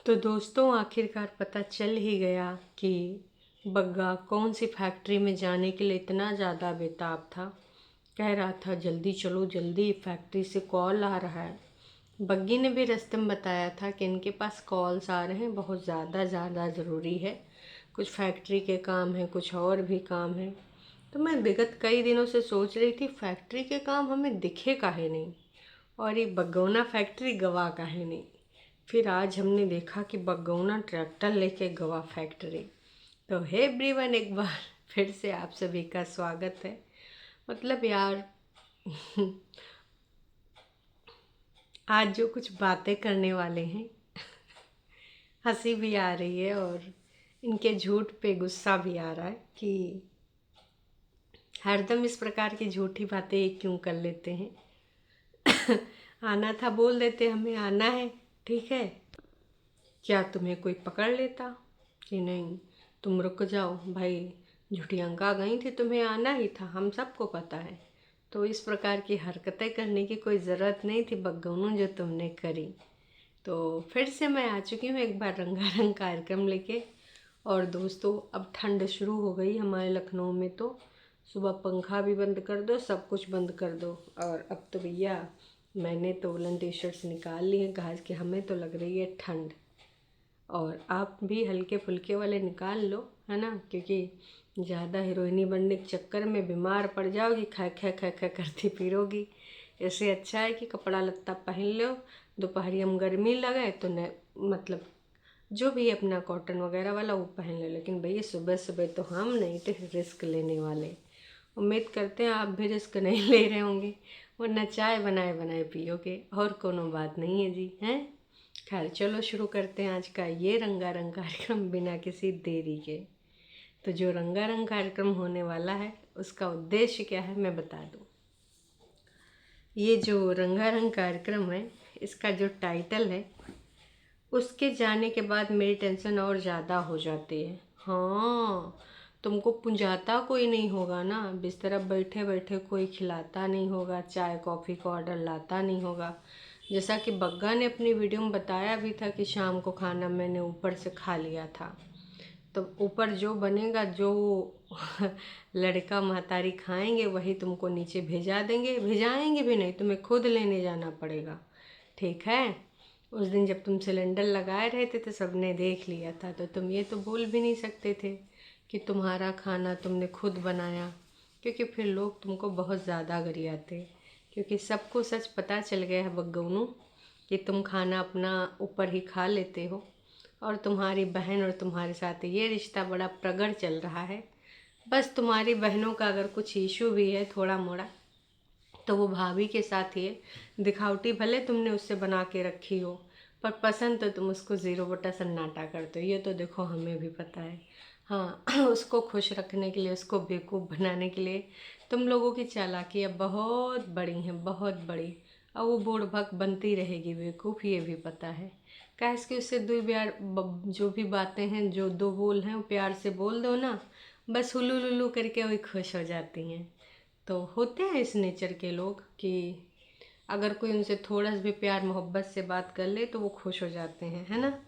तो दोस्तों आखिरकार पता चल ही गया कि बग्गा कौन सी फैक्ट्री में जाने के लिए इतना ज़्यादा बेताब था। कह रहा था जल्दी चलो जल्दी, फैक्ट्री से कॉल आ रहा है। बग्गी ने भी रास्ते में बताया था कि इनके पास कॉल्स आ रहे हैं, बहुत ज़्यादा ज़रूरी है, कुछ फैक्ट्री के काम हैं, कुछ और भी काम है। तो मैं विगत कई दिनों से सोच रही थी फैक्ट्री के काम हमें दिखे काहे नहीं, और ये बगौना फैक्ट्री गवा काहे नहीं। फिर आज हमने देखा कि बगौना ट्रैक्टर लेके गवा फैक्ट्री। तो हे एवरीवन, एक बार फिर से आप सभी का स्वागत है। मतलब यार आज जो कुछ बातें करने वाले हैं हंसी भी आ रही है और इनके झूठ पे गुस्सा भी आ रहा है कि हरदम इस प्रकार की झूठी बातें क्यों कर लेते हैं। आना था बोल देते हमें आना है, ठीक है, क्या तुम्हें कोई पकड़ लेता कि नहीं तुम रुक जाओ भाई, झुटियांका गई थी, तुम्हें आना ही था, हम सबको पता है। तो इस प्रकार की हरकतें करने की कोई ज़रूरत नहीं थी बग्गौनू, जो तुमने करी। तो फिर से मैं आ चुकी हूँ एक बार रंगारंग कार्यक्रम लेके। और दोस्तों अब ठंड शुरू हो गई हमारे लखनऊ में, तो सुबह पंखा भी बंद कर दो, सब कुछ बंद कर दो। और अब तो भैया मैंने तो वुलन टी शर्ट्स निकाल ली हैं, कहा कि हमें तो लग रही है ठंड, और आप भी हल्के फुल्के वाले निकाल लो, है ना, क्योंकि ज़्यादा हीरोइनी बनने के चक्कर में बीमार पड़ जाओगी, खै खै खै खै करती फिरोगी। इससे अच्छा है कि कपड़ा लत्ता पहन लो, दोपहरिया में गर्मी लगे तो न, मतलब जो भी अपना कॉटन वगैरह वाला वो पहन लो। लेकिन भैया सुबह सुबह तो हम नहीं थे रिस्क लेने वाले। उम्मीद करते हैं आप भी रिस्क नहीं ले रहे होंगे, वरना चाय बनाए बनाए पियोगे, और कोनो बात नहीं है जी, हैं। खैर चलो शुरू करते हैं आज का ये रंगारंग कार्यक्रम बिना किसी देरी के। तो जो रंगारंग कार्यक्रम होने वाला है उसका उद्देश्य क्या है मैं बता दूं। ये जो रंगारंग कार्यक्रम है, इसका जो टाइटल है, उसके जाने के बाद मेरी टेंशन और ज़्यादा हो जाती है। हाँ, तुमको पुंजाता कोई नहीं होगा ना, बिस्तर पर बैठे बैठे कोई खिलाता नहीं होगा, चाय कॉफ़ी का ऑर्डर लाता नहीं होगा। जैसा कि बग्गा ने अपनी वीडियो में बताया भी था कि शाम को खाना मैंने ऊपर से खा लिया था। तो ऊपर जो बनेगा, जो लड़का महतारी खाएंगे वही तुमको नीचे भेजा देंगे, भेजाएंगे भी नहीं, तुम्हें खुद लेने जाना पड़ेगा, ठीक है। उस दिन जब तुम सिलेंडर लगाए रहे थे तो सबने देख लिया था, तो तुम ये तो बोल भी नहीं सकते थे कि तुम्हारा खाना तुमने खुद बनाया, क्योंकि फिर लोग तुमको बहुत ज़्यादा गरियाते। क्योंकि सबको सच पता चल गया है बग्गौनू कि तुम खाना अपना ऊपर ही खा लेते हो, और तुम्हारी बहन और तुम्हारे साथ ये रिश्ता बड़ा प्रगढ़ चल रहा है। बस तुम्हारी बहनों का अगर कुछ इशू भी है थोड़ा मोड़ा, तो वो भाभी के साथ ही है। दिखावटी भले तुमने उससे बना के रखी हो, पर पसंद तो तुम उसको 0 बटा सन्नाटा करते हो, ये तो देखो हमें भी पता है। हाँ, उसको खुश रखने के लिए, उसको बेवकूफ़ बनाने के लिए तुम लोगों की चालाकियाँ बहुत बड़ी हैं, बहुत बड़ी। और वो बूढ़ भक बनती रहेगी बेवकूफ़, ये भी पता है। कैस कि उससे दो प्यार, जो भी बातें हैं, जो दो बोल हैं वो प्यार से बोल दो ना, बस हुलू लुलू करके वही खुश हो जाती हैं। तो होते हैं इस नेचर के लोग कि अगर कोई उनसे थोड़ा सा भी प्यार मोहब्बत से बात कर ले तो वो खुश हो जाते हैं, है ना,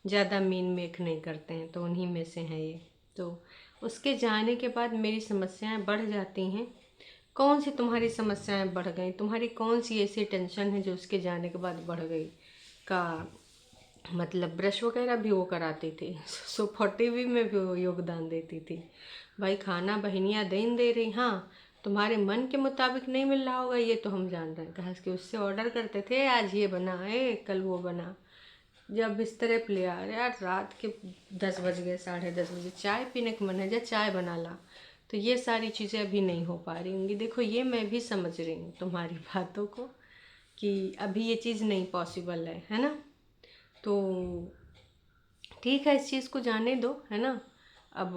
ज़्यादा मीन मेख नहीं करते हैं। तो उन्हीं में से हैं ये। तो उसके जाने के बाद मेरी समस्याएं बढ़ जाती हैं। कौन सी तुम्हारी समस्याएं बढ़ गई, तुम्हारी कौन सी ऐसी टेंशन है जो उसके जाने के बाद बढ़ गई। का मतलब ब्रश वगैरह भी वो कराती थी, सोफा टीवी में भी वो योगदान देती थी। भाई खाना बहनियाँ देन दे रही, हाँ तुम्हारे मन के मुताबिक नहीं मिल रहा होगा ये तो हम जान रहे हैं, कहा कि उससे ऑर्डर करते थे आज ये बना है कल वो बना। जब बिस्तर पे ले आ रहे यार, रात के 10 बज गए, 10:30 बजे, चाय पीने का मन है, जा चाय बना ला। तो ये सारी चीज़ें अभी नहीं हो पा रही होंगी। देखो ये मैं भी समझ रही हूँ तुम्हारी बातों को कि अभी ये चीज़ नहीं पॉसिबल है ना। तो ठीक है, इस चीज़ को जाने दो, है ना। अब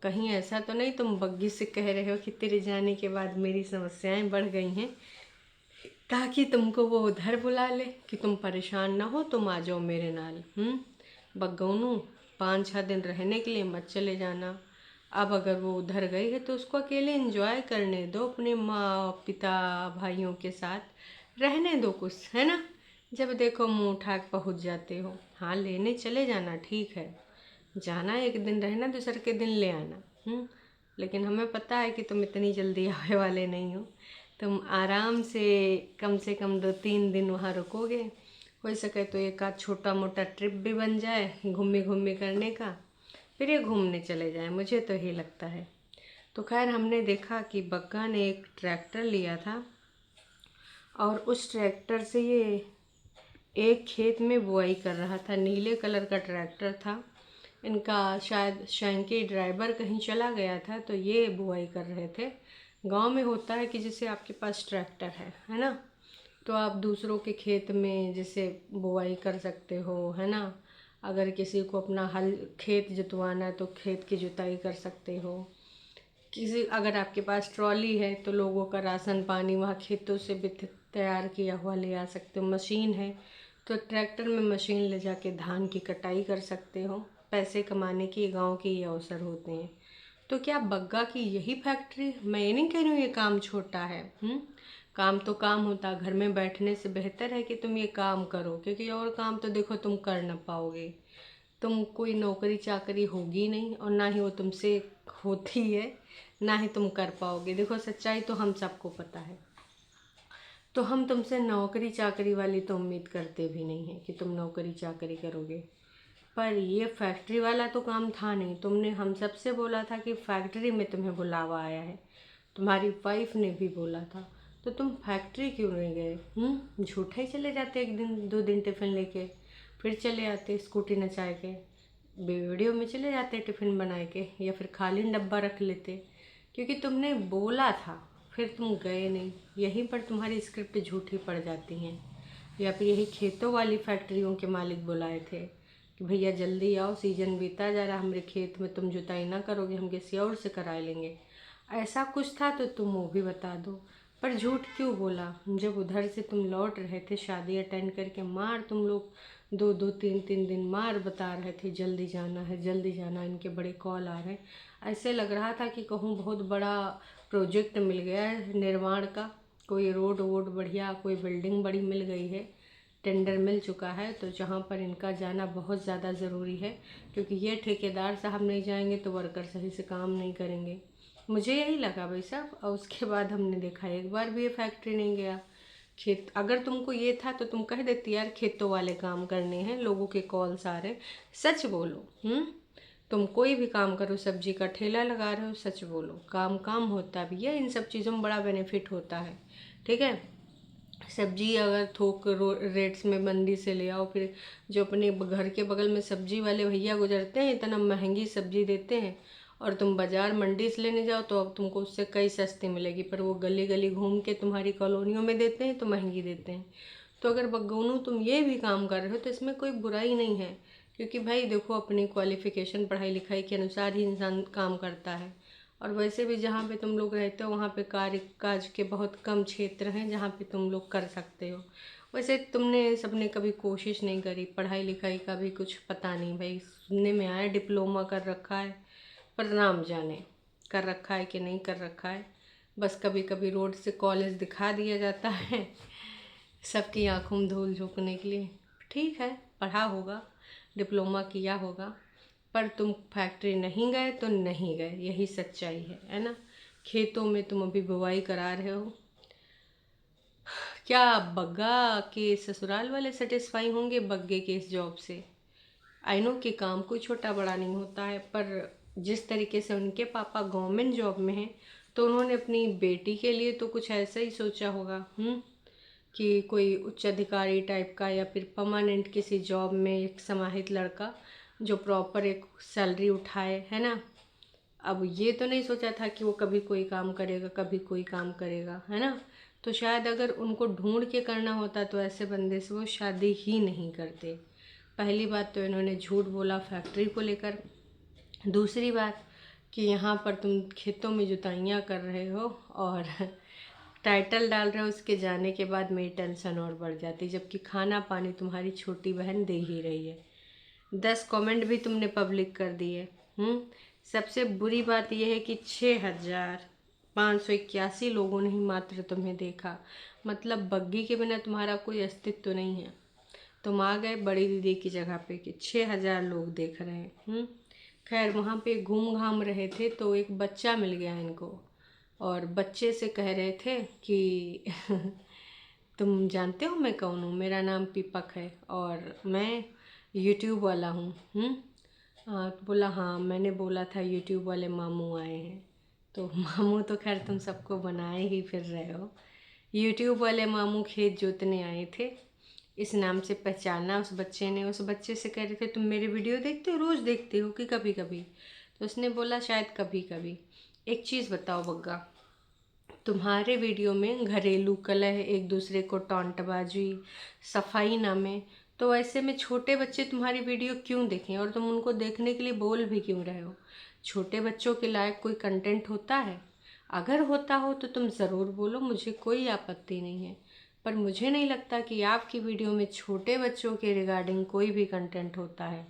कहीं ऐसा तो नहीं तुम बग्गी से कह रहे हो कि तेरे जाने के बाद मेरी समस्याएं बढ़ गई हैं, ताकि तुमको वो उधर बुला ले कि तुम परेशान ना हो, तुम आ जाओ मेरे नाल। बग्गौनू 5-6 दिन रहने के लिए मत चले जाना। अब अगर वो उधर गई है तो उसको अकेले एंजॉय करने दो, अपने माँ पिता भाइयों के साथ रहने दो कुछ, है ना। जब देखो मुंह उठा के पहुँच जाते हो। हाँ, लेने चले जाना ठीक है, जाना एक दिन रहना, दूसरे के दिन ले आना। लेकिन हमें पता है कि तुम इतनी जल्दी आने वाले नहीं हो। तुम आराम से कम 2-3 दिन वहाँ रुकोगे। हो सके तो एक आध छोटा मोटा ट्रिप भी बन जाए घूमी घूमी करने का, फिर ये घूमने चले जाएं। मुझे तो यही लगता है। तो खैर, हमने देखा कि बग्गा ने एक ट्रैक्टर लिया था और उस ट्रैक्टर से ये एक खेत में बुआई कर रहा था। नीले कलर का ट्रैक्टर था इनका, शायद शैंकी ड्राइवर कहीं चला गया था तो ये बुआई कर रहे थे। गांव में होता है कि जैसे आपके पास ट्रैक्टर है ना, तो आप दूसरों के खेत में जैसे बुआई कर सकते हो, है ना। अगर किसी को अपना खेत जुतवाना है तो खेत की जुताई कर सकते हो। अगर आपके पास ट्रॉली है तो लोगों का राशन पानी वहाँ खेतों से भी तैयार किया हुआ ले आ सकते हो। मशीन है तो ट्रैक्टर में मशीन ले जाके धान की कटाई कर सकते हो। पैसे कमाने की गांव के ये अवसर होते हैं। तो क्या बग्गा की यही फैक्ट्री? मैं ये नहीं कह रही हूँ ये काम छोटा है। काम तो काम होता, घर में बैठने से बेहतर है कि तुम ये काम करो, क्योंकि और काम तो देखो तुम कर ना पाओगे। तुम कोई नौकरी चाकरी होगी नहीं और ना ही वो तुमसे होती है, ना ही तुम कर पाओगे। देखो सच्चाई तो हम सबको पता है। तो हम तुमसे नौकरी चाकरी वाली तो उम्मीद करते भी नहीं है कि तुम नौकरी चाकरी करोगे। पर ये फैक्ट्री वाला तो काम था नहीं। तुमने हम सबसे बोला था कि फैक्ट्री में तुम्हें बुलावा आया है, तुम्हारी वाइफ ने भी बोला था। तो तुम फैक्ट्री क्यों नहीं गए? झूठे ही चले जाते, 1-2 दिन टिफ़िन लेके, फिर चले आते स्कूटी नचा के, वीडियो में चले जाते टिफ़िन बना के, या फिर खाली डब्बा रख लेते। क्योंकि तुमने बोला था, फिर तुम गए नहीं। यहीं पर तुम्हारी स्क्रिप्ट झूठी पड़ जाती हैं। या फिर यही खेतों वाली फैक्ट्रियों के मालिक बुलाए थे कि भैया जल्दी आओ, सीजन बीता जा रहा, हमारे खेत में तुम जुताई ना करोगे, हम किसी और से करा लेंगे। ऐसा कुछ था तो तुम वो भी बता दो। पर झूठ क्यों बोला? जब उधर से तुम लौट रहे थे शादी अटेंड करके, मार तुम लोग 2-2 3-3 दिन मार बता रहे थे जल्दी जाना है, जल्दी जाना, इनके बड़े कॉल आ रहे हैं। ऐसे लग रहा था कि कहूँ बहुत बड़ा प्रोजेक्ट मिल गया है निर्माण का, कोई रोड वोड बढ़िया, कोई बिल्डिंग बड़ी मिल गई है, टेंडर मिल चुका है, तो जहाँ पर इनका जाना बहुत ज़्यादा ज़रूरी है। क्योंकि ये ठेकेदार साहब नहीं जाएंगे तो वर्कर सही से काम नहीं करेंगे। मुझे यही लगा भाई साहब। और उसके बाद हमने देखा एक बार भी ये फैक्ट्री नहीं गया। खेत अगर तुमको ये था तो तुम कह देती यार खेतों वाले काम करने हैं, लोगों के कॉल्स आ रहे हैं। सच बोलो। तुम कोई भी काम करो, सब्जी का ठेला लगा रहे हो, सच बोलो, काम काम होता भी है। इन सब चीज़ों में बड़ा बेनिफिट होता है, ठीक है। सब्जी अगर थोक रेट्स में मंडी से ले आओ, फिर जो अपने घर के बगल में सब्जी वाले भैया गुजरते हैं इतना महंगी सब्जी देते हैं, और तुम बाज़ार मंडी से लेने जाओ तो अब तुमको उससे कई सस्ती मिलेगी, पर वो गली गली घूम के तुम्हारी कॉलोनियों में देते हैं तो महंगी देते हैं। तो अगर बगोनू तुम ये भी काम कर रहे हो तो इसमें कोई बुराई नहीं है। क्योंकि भाई देखो, अपनी क्वालिफ़िकेशन पढ़ाई लिखाई के अनुसार ही इंसान काम करता है। और वैसे भी जहाँ पे तुम लोग रहते हो वहाँ पे कार्य काज के बहुत कम क्षेत्र हैं जहाँ पे तुम लोग कर सकते हो। वैसे तुमने सबने कभी कोशिश नहीं करी, पढ़ाई लिखाई का भी कुछ पता नहीं भाई। सुनने में आया डिप्लोमा कर रखा है, पर नाम जाने कर रखा है कि नहीं कर रखा है। बस कभी कभी रोड से कॉलेज दिखा दिया जाता है सबकी आंखों में धूल झोंकने के लिए। ठीक है, पढ़ा होगा, डिप्लोमा किया होगा, पर तुम फैक्ट्री नहीं गए तो नहीं गए, यही सच्चाई है ना। खेतों में तुम अभी बुवाई करा रहे हो। क्या बग्गा के ससुराल वाले सेटिस्फाई होंगे बग्गे के इस जॉब से? आई नो कि काम कोई छोटा बड़ा नहीं होता है, पर जिस तरीके से उनके पापा गवर्नमेंट जॉब में हैं तो उन्होंने अपनी बेटी के लिए तो कुछ ऐसा ही सोचा होगा कि कोई उच्च अधिकारी टाइप का, या फिर परमानेंट किसी जॉब में एक समाहित लड़का जो प्रॉपर एक सैलरी उठाए, है ना। अब ये तो नहीं सोचा था कि वो कभी कोई काम करेगा, कभी कोई काम करेगा, है ना। तो शायद अगर उनको ढूंढ के करना होता तो ऐसे बंदे से वो शादी ही नहीं करते। पहली बात तो इन्होंने झूठ बोला फैक्ट्री को लेकर। दूसरी बात कि यहाँ पर तुम खेतों में जुताइयाँ कर रहे हो और टाइटल डाल रहे हो, उसके जाने के बाद मेरी टेंशन और बढ़ जाती, जबकि खाना पानी तुम्हारी छोटी बहन दे ही रही है। 10 कमेंट भी तुमने पब्लिक कर दिए। सबसे बुरी बात यह है कि 6581 लोगों ने ही मात्र तुम्हें देखा। मतलब बग्गी के बिना तुम्हारा कोई अस्तित्व नहीं है। तुम आ गए बड़ी दीदी की जगह पे कि 6,000 लोग देख रहे हैं। खैर वहाँ पे घूम घाम रहे थे तो एक बच्चा मिल गया इनको, और बच्चे से कह रहे थे कि तुम जानते हो मैं कौन हूँ, मेरा नाम पीपक है और मैं यूट्यूब वाला हूँ। तो बोला हाँ, मैंने बोला था यूट्यूब वाले मामू आए हैं। तो मामू तो खैर तुम सबको बनाए ही फिर रहे हो। यूट्यूब वाले मामू खेत जोतने आए थे, इस नाम से पहचाना उस बच्चे ने। उस बच्चे से कह रहे थे तुम मेरे वीडियो देखते हो, रोज़ देखते हो कि कभी कभी? तो उसने बोला शायद कभी कभी। एक चीज़ बताओ बग्गा, तुम्हारे वीडियो में घरेलू कलह, एक दूसरे को टॉन्टबाजी, सफाई नामे, तो ऐसे में छोटे बच्चे तुम्हारी वीडियो क्यों देखें और तुम उनको देखने के लिए बोल भी क्यों रहे हो? छोटे बच्चों के लायक कोई कंटेंट होता है? अगर होता हो तो तुम ज़रूर बोलो, मुझे कोई आपत्ति नहीं है। पर मुझे नहीं लगता कि आपकी वीडियो में छोटे बच्चों के रिगार्डिंग कोई भी कंटेंट होता है।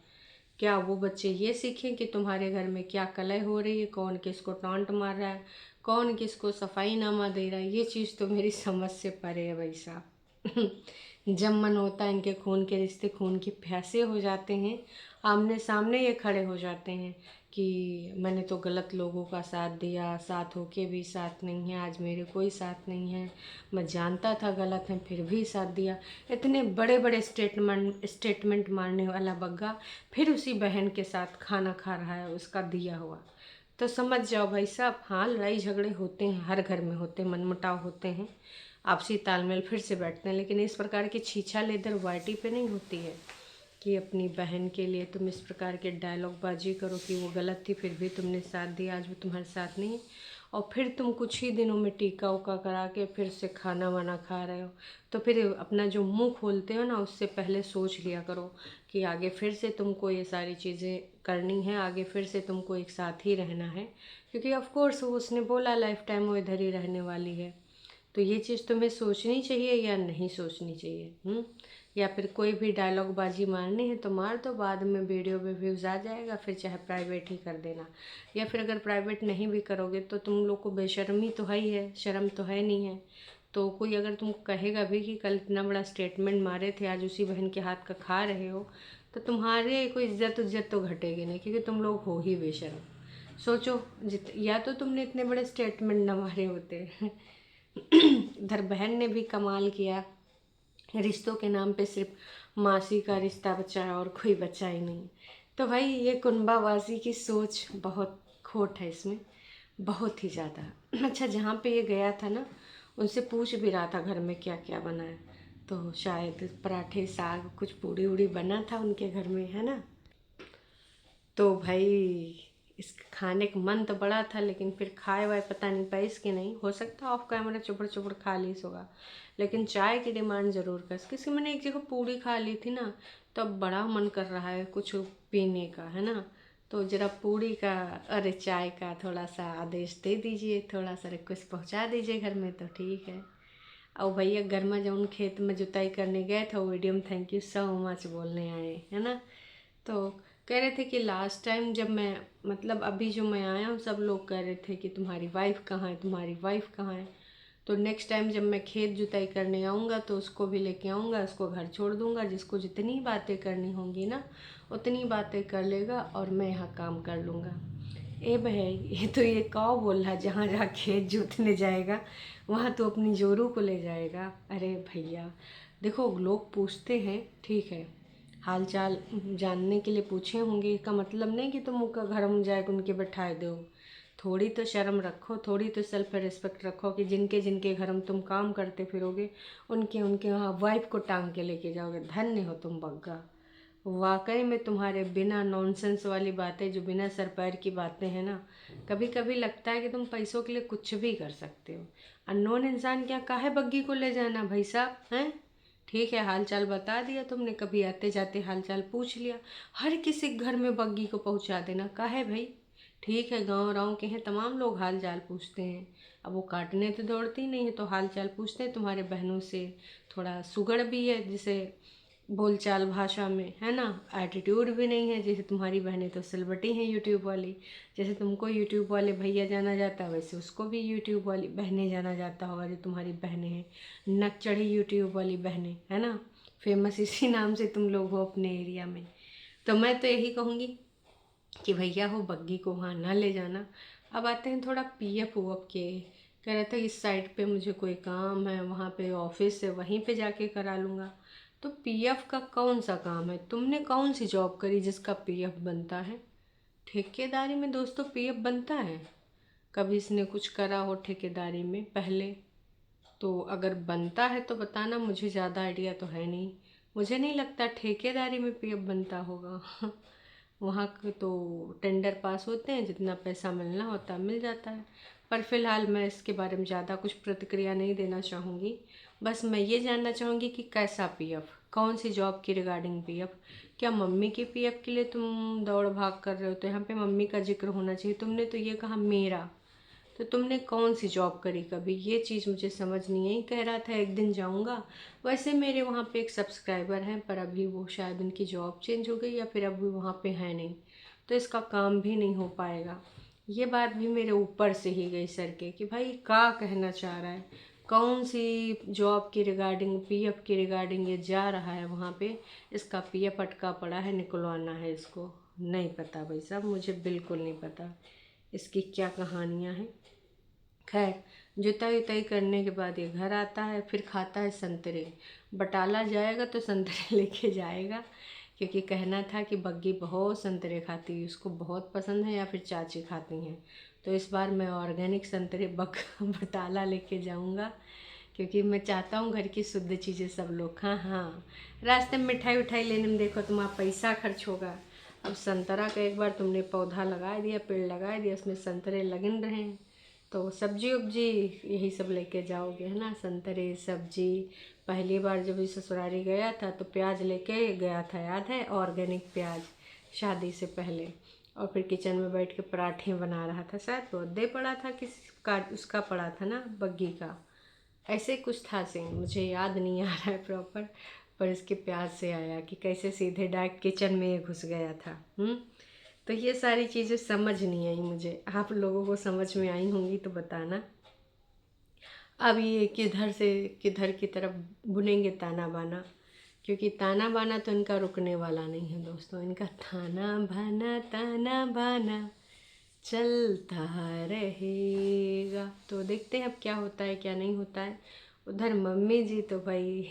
क्या वो बच्चे ये सीखें कि तुम्हारे घर में क्या कलह हो रही है, कौन किसको टॉन्ट मार रहा है, कौन किसको सफाईनामा दे रहा है? ये चीज़ तो मेरी समझ से परे है भाई साहब। जब मन होता है इनके खून के रिश्ते खून के प्यासे हो जाते हैं, आमने सामने ये खड़े हो जाते हैं कि मैंने तो गलत लोगों का साथ दिया, साथ होके भी साथ नहीं है, आज मेरे कोई साथ नहीं है, मैं जानता था गलत है फिर भी साथ दिया। इतने बड़े बड़े स्टेटमेंट मारने वाला बग्गा फिर उसी बहन के साथ खाना खा रहा है उसका दिया हुआ। तो समझ जाओ भाई साहब, हाँ लड़ाई झगड़े होते हैं, हर घर में होते हैं, मनमुटाव होते हैं, आपसी तालमेल फिर से बैठते हैं, लेकिन इस प्रकार की छीछा लेदर वाइटी पे नहीं होती है कि अपनी बहन के लिए तुम इस प्रकार के डायलॉग बाजी करो कि वो गलत थी फिर भी तुमने साथ दिया, आज वो तुम्हारे साथ नहीं है, और फिर तुम कुछ ही दिनों में टीका उका करा के फिर से खाना वाना खा रहे हो। तो फिर अपना जो मुंह खोलते हो ना, उससे पहले सोच लिया करो कि आगे फिर से तुमको ये सारी चीज़ें करनी है, आगे फिर से तुमको एक साथ ही रहना है, क्योंकि ऑफ कोर्स उसने बोला लाइफ टाइम वो इधर ही रहने वाली है। तो ये चीज़ तुम्हें सोचनी चाहिए या नहीं सोचनी चाहिए? या फिर कोई भी डायलॉग बाजी मारनी है तो मार दो, बाद में वीडियो पे व्यूज़ आ जाएगा, फिर चाहे प्राइवेट ही कर देना। या फिर अगर प्राइवेट नहीं भी करोगे तो तुम लोग को बेशर्मी तो है ही है, शर्म तो है नहीं है। तो कोई अगर तुमको कहेगा भी कि कल इतना बड़ा स्टेटमेंट मारे थे, आज उसी बहन के हाथ का खा रहे हो, तो तुम्हारे कोई इज्जत तो घटेगी नहीं, क्योंकि तुम लोग हो ही बेशर्म। सोचो, या तो तुमने इतने बड़े स्टेटमेंट न मारे होते। इधर बहन ने भी कमाल किया, रिश्तों के नाम पे सिर्फ मासी का रिश्ता बचा है और कोई बचा ही नहीं। तो भाई ये कुनबावासी की सोच बहुत खोट है इसमें, बहुत ही ज़्यादा। अच्छा, जहाँ पे ये गया था ना, उनसे पूछ भी रहा था घर में क्या क्या बना है, तो शायद पराठे साग कुछ पूड़ी उड़ी बना था उनके घर में, है ना। तो भाई इस खाने का मन तो बड़ा था, लेकिन फिर खाए वाए पता नहीं पैस के नहीं, हो सकता ऑफ कैमरा चुपड़ चुपड़ खा ली होगा, लेकिन चाय की डिमांड ज़रूर कर। किसी मैंने एक जगह पूड़ी खा ली थी ना, तो अब बड़ा मन कर रहा है कुछ पीने का, है ना। तो ज़रा पूड़ी का, अरे चाय का थोड़ा सा आदेश दे दीजिए, थोड़ा सा रिक्वेस्ट पहुंचा दीजिए घर में, तो ठीक है। और भैया गर्मा जौन खेत में जुताई करने गए थे, वो वीडियो में थैंक यू सो मच बोलने आए, है ना। तो कह रहे थे कि लास्ट टाइम जब मैं, मतलब अभी जो मैं आया हूँ, सब लोग कह रहे थे कि तुम्हारी वाइफ कहाँ है, तुम्हारी वाइफ कहाँ है। तो नेक्स्ट टाइम जब मैं खेत जुताई करने आऊँगा तो उसको भी लेके आऊँगा, उसको घर छोड़ दूँगा, जिसको जितनी बातें करनी होंगी ना उतनी बातें कर लेगा और मैं यहाँ काम कर लूँगा। ए भाई, ये तो ये कौ बोल रहा, जहाँ जहाँ खेत जोतने जाएगा वहाँ तो अपनी जोरू को ले जाएगा। अरे भैया देखो, लोग पूछते हैं, ठीक है, हाल चाल जानने के लिए पूछे होंगे, इसका मतलब नहीं कि तुम उनका घर में जाकर उनके बैठाए दो। थोड़ी तो शर्म रखो, थोड़ी तो सेल्फ रिस्पेक्ट रखो कि जिनके जिनके घर में तुम काम करते फिरोगे, उनके उनके वहाँ वाइफ को टांग के लेके जाओगे। धन्य हो तुम बग्गा, वाकई में तुम्हारे बिना नॉनसेंस वाली बातें, जो बिना सर पैर की बातें हैं ना, कभी कभी लगता है कि तुम पैसों के लिए कुछ भी कर सकते हो। अननोन इंसान क्या काहे बग्गी को ले जाना भाई साहब, हैं? ठीक है, हाल चाल बता दिया तुमने, कभी आते जाते हाल चाल पूछ लिया, हर किसी के घर में बग्गी को पहुंचा देना काहे भाई? ठीक है, गांव राव के हैं, तमाम लोग हाल चाल पूछते हैं, अब वो काटने तो दौड़ती नहीं है, तो हाल चाल पूछते हैं। तुम्हारे बहनों से थोड़ा सुगड़ भी है, जिसे बोलचाल भाषा में, है ना, एटीट्यूड भी नहीं है। जैसे तुम्हारी बहनें तो सिलबटी हैं यूट्यूब वाली, जैसे तुमको यूट्यूब वाले भैया जाना जाता है, वैसे उसको भी यूट्यूब वाली बहनें जाना जाता होगा, जो तुम्हारी बहनें हैं, नक चढ़ी यूट्यूब वाली बहनें, है ना। फेमस इसी नाम से तुम लोग हो अपने एरिया में। तो मैं तो यही कहूँगी कि भैया हो बग्गी को वहाँ ना ले जाना। अब आते हैं थोड़ा पीएफ उएफ के। कह रहा था इस साइड पे मुझे कोई काम है, वहाँ पे ऑफिस है, वहीं पे जाके करा लूँगा। तो पीएफ का कौन सा काम है? तुमने कौन सी जॉब करी जिसका पीएफ बनता है? ठेकेदारी में दोस्तों पीएफ बनता है? कभी इसने कुछ करा हो ठेकेदारी में पहले? तो अगर बनता है तो बताना, मुझे ज़्यादा आइडिया तो है नहीं। मुझे नहीं लगता ठेकेदारी में पीएफ बनता होगा। वहाँ के तो टेंडर पास होते हैं, जितना पैसा मिलना होता है मिल जाता है। पर फिलहाल मैं इसके बारे में ज़्यादा कुछ प्रतिक्रिया नहीं देना चाहूँगी। बस मैं ये जानना चाहूँगी कि कैसा पीएफ, कौन सी जॉब की रिगार्डिंग पीएफ? क्या मम्मी की पीएफ के लिए तुम दौड़ भाग कर रहे हो? तो यहाँ पे मम्मी का जिक्र होना चाहिए। तुमने तो ये कहा मेरा, तो तुमने कौन सी जॉब करी कभी? ये चीज़ मुझे समझ नहीं आई। कह रहा था एक दिन जाऊंगा। वैसे मेरे वहाँ पे एक सब्सक्राइबर हैं, पर अभी वो शायद उनकी जॉब चेंज हो गई या फिर अभी वहाँ पे है नहीं, तो इसका काम भी नहीं हो पाएगा। ये बात भी मेरे ऊपर से ही गई सर के कि भाई क्या कहना चाह रहा है, कौन सी जॉब की रिगार्डिंग, पीएफ की रिगार्डिंग ये जा रहा है वहाँ पे। इसका पीएफ अटका पड़ा है, निकलवाना है इसको। नहीं पता भाई साहब, मुझे बिल्कुल नहीं पता इसकी क्या कहानियाँ हैं। खैर, जुताई उताई करने के बाद ये घर आता है, फिर खाता है संतरे। बटाला जाएगा तो संतरे लेके जाएगा, क्योंकि कहना था कि बग्गी बहुत संतरे खाती है, उसको बहुत पसंद है, या फिर चाची खाती हैं। तो इस बार मैं ऑर्गेनिक संतरे बटाला लेके जाऊंगा, क्योंकि मैं चाहता हूँ घर की शुद्ध चीज़ें सब लोग खां। हाँ, रास्ते में मिठाई उठाई लेने में देखो तुम्हारा पैसा खर्च होगा। अब संतरा का एक बार तुमने पौधा लगा दिया, पेड़ लगा दिया, उसमें संतरे लगिन रहे हैं, तो सब्जी उब्जी यही सब लेके जाओगे, है ना? संतरे सब्जी। पहली बार जब इस ससुरारी गया था तो प्याज लेके गया था, याद है? ऑर्गेनिक प्याज, शादी से पहले। और फिर किचन में बैठ के पराठे बना रहा था, शायद बर्थडे पड़ा था किसी का, उसका पड़ा था ना, बग्गी का। ऐसे कुछ था सीन, मुझे याद नहीं आ रहा है प्रॉपर, पर इसके प्याज से आया कि कैसे सीधे डायरेक्ट किचन में ये घुस गया था। तो ये सारी चीज़ें समझ नहीं आई मुझे। आप लोगों को समझ में आई होंगी तो बताना। अब ये किधर से किधर की तरफ बुनेंगे ताना बाना, क्योंकि ताना बाना तो इनका रुकने वाला नहीं है दोस्तों। इनका ताना बाना चलता रहेगा। तो देखते हैं अब क्या होता है क्या नहीं होता है। उधर मम्मी जी तो भाई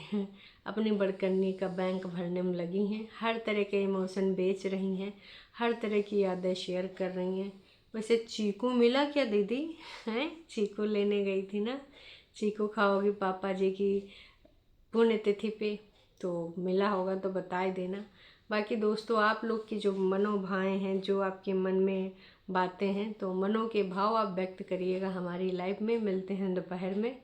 अपनी बड़कन्नी का बैंक भरने में लगी हैं, हर तरह के इमोशन बेच रही हैं, हर तरह की यादें शेयर कर रही हैं। वैसे चीकू मिला क्या दीदी? हैं, चीकू लेने गई थी ना, चीकू खाओगी पापा जी की पुण्यतिथि पे, तो मिला होगा तो बता ही देना। बाकी दोस्तों, आप लोग की जो मनोभावें हैं, जो आपके मन में बातें हैं, तो मनों के भाव आप व्यक्त करिएगा हमारी लाइव में। मिलते हैं दोपहर में।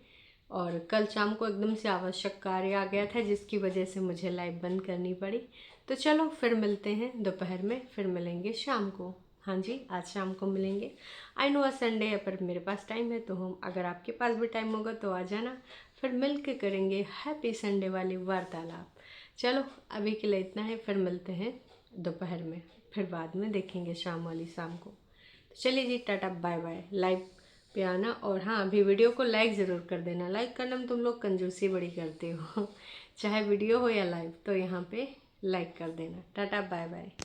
और कल शाम को एकदम से आवश्यक कार्य आ गया था, जिसकी वजह से मुझे लाइव बंद करनी पड़ी। तो चलो फिर मिलते हैं दोपहर में, फिर मिलेंगे शाम को। हाँ जी, आज शाम को मिलेंगे। आई नो आज संडे है, पर मेरे पास टाइम है, तो हम, अगर आपके पास भी टाइम होगा तो आ जाना, फिर मिल के करेंगे हैप्पी संडे वाली वार्तालाप। चलो अभी के लिए इतना है, फिर मिलते हैं दोपहर में, फिर बाद में देखेंगे शाम वाली शाम को। तो चलिए जी, टाटा बाय बाय। लाइव पे आना, और हाँ, अभी वीडियो को लाइक ज़रूर कर देना। लाइक करने में तुम लोग कंजूसी बड़ी करते हो चाहे वीडियो हो या लाइव, तो यहाँ पे लाइक कर देना। Tata bye bye.